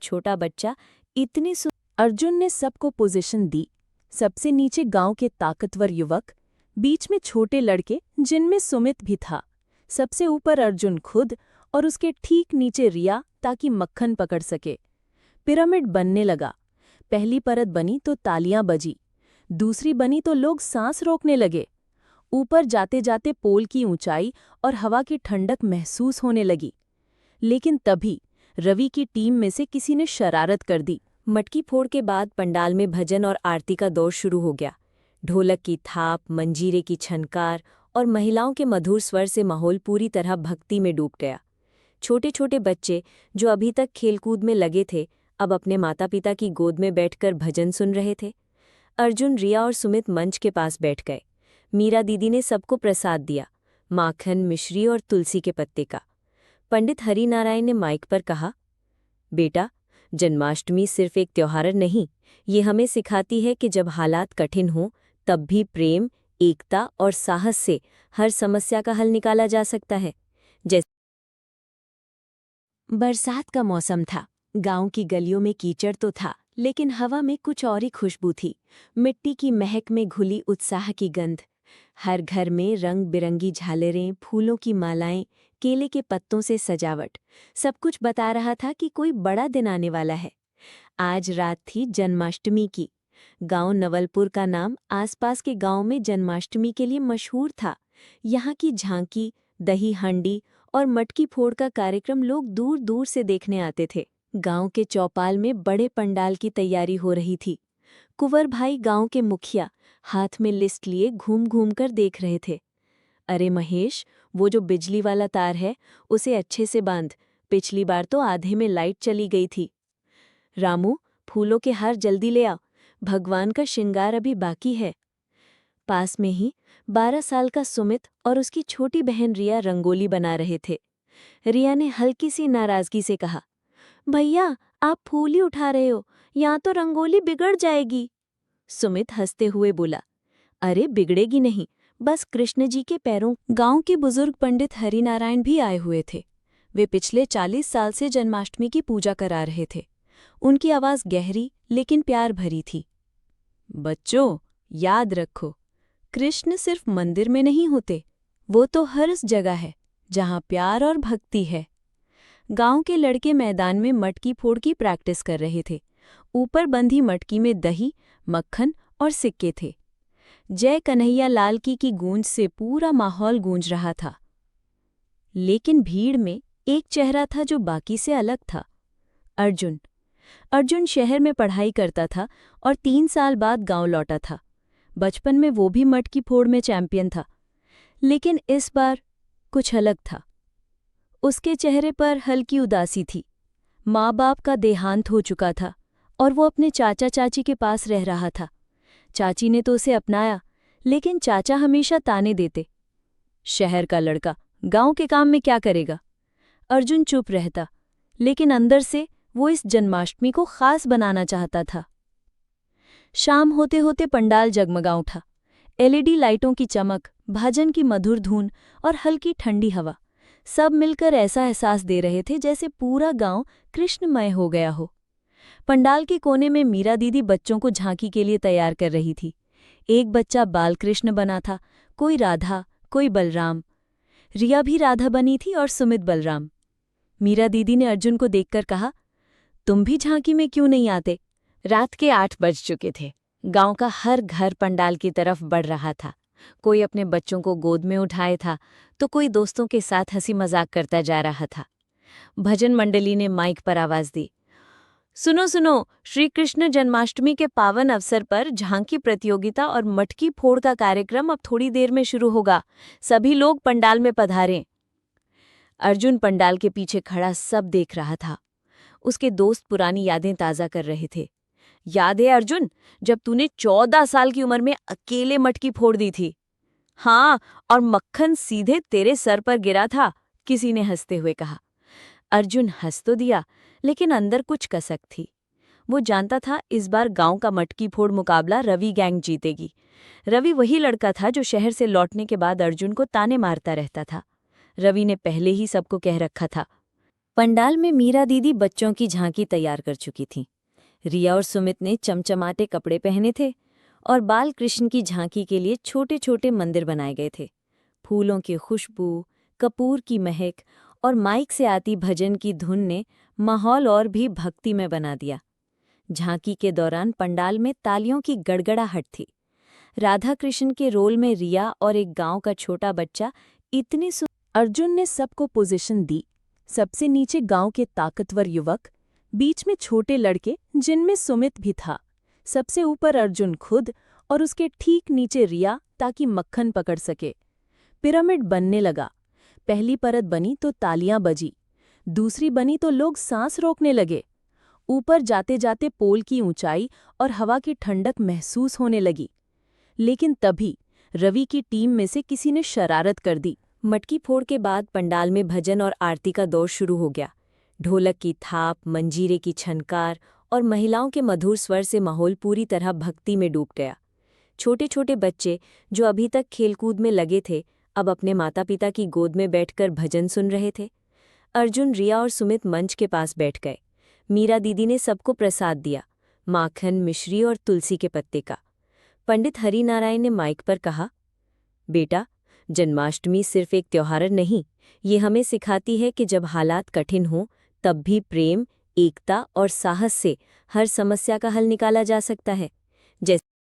छोटा बच्चा इतनी अर्जुन ने सबको पोजीशन दी। सबसे नीचे गांव के ताकतवर युवक, बीच में छोटे लड़के जिनमें सुमित भी था, सबसे ऊपर अर्जुन खुद और उसके ठीक नीचे रिया, ताकि मक्खन पकड़ सके। पिरामिड बनने लगा। पहली परत बनी तो तालियां बजी, दूसरी बनी तो लोग सांस रोकने लगे। ऊपर जाते जाते पोल की ऊंचाई और हवा की ठंडक महसूस होने लगी। लेकिन तभी रवि की टीम में से किसी ने शरारत कर दी। मटकी फोड़ के बाद पंडाल में भजन और आरती का दौर शुरू हो गया। ढोलक की थाप, मंजीरे की छनकार और महिलाओं के मधुर स्वर से माहौल पूरी तरह भक्ति में डूब गया। छोटे छोटे बच्चे जो अभी तक खेलकूद में लगे थे, अब अपने माता पिता की गोद में बैठकर भजन सुन रहे थे। अर्जुन, रिया और सुमित मंच के पास बैठ गए। मीरा दीदी ने सबको प्रसाद दिया, माखन, मिश्री और तुलसी के पत्ते का। पंडित हरिनारायण ने माइक पर कहा, बेटा, जन्माष्टमी सिर्फ एक त्योहार नहीं, ये हमें सिखाती है कि जब हालात कठिन हों तब भी प्रेम, एकता और साहस से हर समस्या का हल निकाला जा सकता है। जैसे बरसात का मौसम था। गांव की गलियों में कीचड़ तो था, लेकिन हवा में कुछ और ही खुशबू थी। मिट्टी की महक में घुली उत्साह की गंध। हर घर में रंग बिरंगी झालरें, फूलों की मालाएं, केले के पत्तों से सजावट, सब कुछ बता रहा था कि कोई बड़ा दिन आने वाला है। आज रात थी जन्माष्टमी की। गांव नवलपुर का नाम आसपास के गांव में जन्माष्टमी के लिए मशहूर था। यहाँ की झांकी, दही हांडी और मटकी फोड़ का कार्यक्रम लोग दूर दूर से देखने आते थे। गांव के चौपाल में बड़े पंडाल की तैयारी हो रही थी। कुंवर भाई, गांव के मुखिया, हाथ में लिस्ट लिए घूम घूम कर देख रहे थे। अरे महेश, वो जो बिजली वाला तार है उसे अच्छे से बांध, पिछली बार तो आधे में लाइट चली गई थी। रामू, फूलों के हार जल्दी ले आ, भगवान का श्रृंगार अभी बाकी है। पास में ही 12 साल का सुमित और उसकी छोटी बहन रिया रंगोली बना रहे थे। रिया ने हल्की सी नाराजगी से कहा, भैया, आप फूल ही उठा रहे हो, यहाँ तो रंगोली बिगड़ जाएगी। सुमित हंसते हुए बोला, अरे बिगड़ेगी नहीं, बस कृष्ण जी के पैरों। गांव के बुजुर्ग पंडित हरिनारायण भी आए हुए थे। वे पिछले 40 साल से जन्माष्टमी की पूजा करा रहे थे। उनकी आवाज गहरी लेकिन प्यार भरी थी। बच्चों, याद रखो, कृष्ण सिर्फ मंदिर में नहीं होते, वो तो हर उस जगह है जहां प्यार और भक्ति है। गांव के लड़के मैदान में मटकी फोड़ की प्रैक्टिस कर रहे थे। ऊपर बंधी मटकी में दही, मक्खन और सिक्के थे। जय कन्हैया लाल की गूंज से पूरा माहौल गूंज रहा था। लेकिन भीड़ में एक चेहरा था जो बाकी से अलग था। अर्जुन। अर्जुन शहर में पढ़ाई करता था और 3 साल बाद गांव लौटा था। बचपन में वो भी मटकी फोड़ में चैंपियन था, लेकिन इस बार कुछ अलग था। उसके चेहरे पर हल्की उदासी थी। माँ बाप का देहांत हो चुका था और वो अपने चाचा चाची के पास रह रहा था। चाची ने तो उसे अपनाया, लेकिन चाचा हमेशा ताने देते, शहर का लड़का गांव के काम में क्या करेगा। अर्जुन चुप रहता, लेकिन अंदर से वो इस जन्माष्टमी को खास बनाना चाहता था। शाम होते होते पंडाल जगमगा उठा। एलईडी लाइटों की चमक, भजन की मधुर धुन और हल्की ठंडी हवा, सब मिलकर ऐसा एहसास दे रहे थे जैसे पूरा गांव कृष्णमय हो गया हो। पंडाल के कोने में मीरा दीदी बच्चों को झांकी के लिए तैयार कर रही थी। एक बच्चा बालकृष्ण बना था, कोई राधा, कोई बलराम। रिया भी राधा बनी थी और सुमित बलराम। मीरा दीदी ने अर्जुन को देखकर कहा, तुम भी झांकी में क्यों नहीं आते? रात के 8 बज चुके थे। गांव का हर घर पंडाल की तरफ बढ़ रहा था। कोई अपने बच्चों को गोद में उठाए था, तो कोई दोस्तों के साथ हंसी मजाक करता जा रहा था। भजन मंडली ने माइक पर आवाज दी, सुनो सुनो, श्री कृष्ण जन्माष्टमी के पावन अवसर पर झांकी प्रतियोगिता और मटकी फोड़ का कार्यक्रम अब थोड़ी देर में शुरू होगा। सभी लोग पंडाल में पधारें। अर्जुन पंडाल के पीछे खड़ा सब देख रहा था। उसके दोस्त पुरानी यादें ताज़ा कर रहे थे। याद है अर्जुन, जब तूने 14 साल की उम्र में अकेले मटकी फोड़ दी थी? हाँ, और मक्खन सीधे तेरे सर पर गिरा था, किसी ने हंसते हुए कहा। अर्जुन हंस तो दिया, लेकिन अंदर कुछ कसक थी। वो जानता था इस बार गांव का मटकी फोड़ मुकाबला रवि गैंग जीतेगी। रवि वही लड़का था जो शहर से लौटने के बाद अर्जुन को ताने मारता रहता था। रवि ने पहले ही सबको कह रखा था, पंडाल में मीरा दीदी बच्चों की झांकी तैयार कर चुकी थीं। रिया और सुमित ने चमचमाते कपड़े पहने थे और बाल कृष्ण की झांकी के लिए छोटे छोटे मंदिर बनाए गए थे। फूलों की खुशबू, कपूर की महक और माइक से आती भजन की धुन ने माहौल और भी भक्तिमय बना दिया। झांकी के दौरान पंडाल में तालियों की गड़गड़ाहट थी। राधा कृष्ण के रोल में रिया और एक गांव का छोटा बच्चा इतनी अर्जुन ने सबको पोजीशन दी। सबसे नीचे गांव के ताकतवर युवक, बीच में छोटे लड़के जिनमें सुमित भी था, सबसे ऊपर अर्जुन खुद और उसके ठीक नीचे रिया, ताकि मक्खन पकड़ सके। पिरामिड बनने लगा। पहली परत बनी तो तालियां बजी, दूसरी बनी तो लोग सांस रोकने लगे। ऊपर जाते जाते पोल की ऊंचाई और हवा की ठंडक महसूस होने लगी। लेकिन तभी रवि की टीम में से किसी ने शरारत कर दी। मटकी फोड़ के बाद पंडाल में भजन और आरती का दौर शुरू हो गया। ढोलक की थाप, मंजीरे की छनकार और महिलाओं के मधुर स्वर से माहौल पूरी तरह भक्ति में डूब गया। छोटे छोटे बच्चे जो अभी तक खेलकूद में लगे थे, अब अपने माता पिता की गोद में बैठकर भजन सुन रहे थे। अर्जुन, रिया और सुमित मंच के पास बैठ गए। मीरा दीदी ने सबको प्रसाद दिया, माखन, मिश्री और तुलसी के पत्ते का। पंडित हरिनारायण ने माइक पर कहा, बेटा, जन्माष्टमी सिर्फ एक त्योहार नहीं, ये हमें सिखाती है कि जब हालात कठिन हों तब भी प्रेम, एकता और साहस से हर समस्या का हल निकाला जा सकता है। जैसे